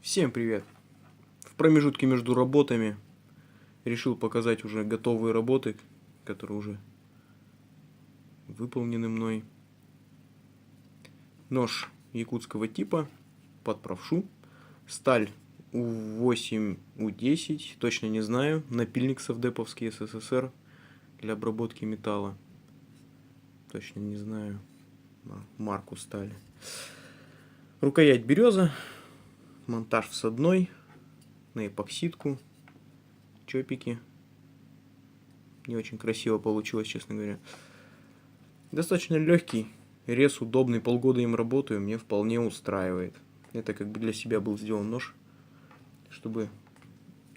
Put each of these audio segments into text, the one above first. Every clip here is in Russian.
Всем привет! В промежутке между работами решил показать уже готовые работы, которые уже выполнены мной. Нож якутского типа под правшу, сталь У8, У10, точно не знаю, напильник совдеповский СССР для обработки металла, точно не знаю марку стали. Рукоять береза, монтаж всадной на эпоксидку, чопики. Не очень красиво получилось, честно говоря. Достаточно легкий, рез удобный, полгода им работаю, мне вполне устраивает. Это как бы для себя был сделан нож, чтобы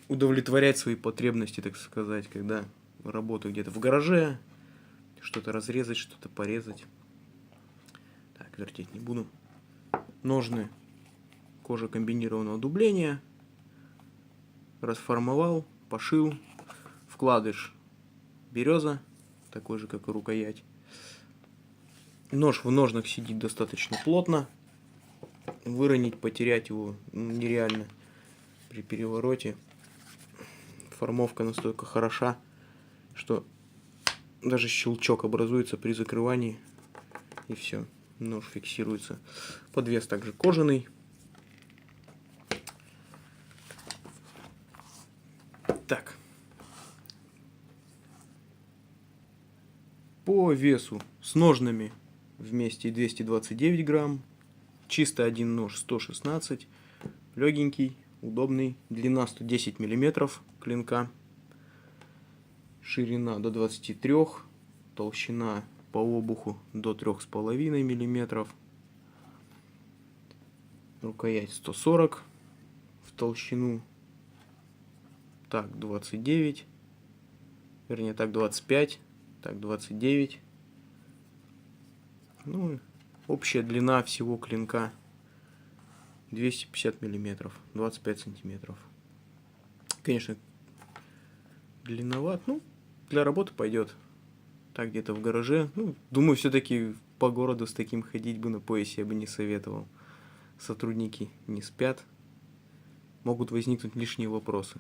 удовлетворять свои потребности, так сказать, когда работаю где-то в гараже, что-то разрезать, что-то порезать. Так, вертеть не буду. Ножны кожа комбинированного дубления. Расформовал, пошил. Вкладыш береза, такой же, как и рукоять. Нож в ножнах сидит достаточно плотно. Выронить, потерять его нереально при перевороте. Формовка настолько хороша, что даже щелчок образуется при закрывании. И все, нож фиксируется. Подвес также кожаный. Так. По весу с ножнами вместе 229 грамм. Чисто один нож 116. Легенький, удобный. Длина 110 миллиметров клинка. Ширина до 23. Толщина по обуху до 3,5 миллиметров. Рукоять 140 в толщину. Так, 29. Вернее, так, 25. Так, 29. Ну, общая длина всего клинка 250 миллиметров, 25 сантиметров. Конечно, длинноват, ну, для работы пойдет. Так, где-то в гараже. Ну, думаю, все-таки по городу с таким ходить бы на поясе я бы не советовал. Сотрудники не спят. Могут возникнуть лишние вопросы.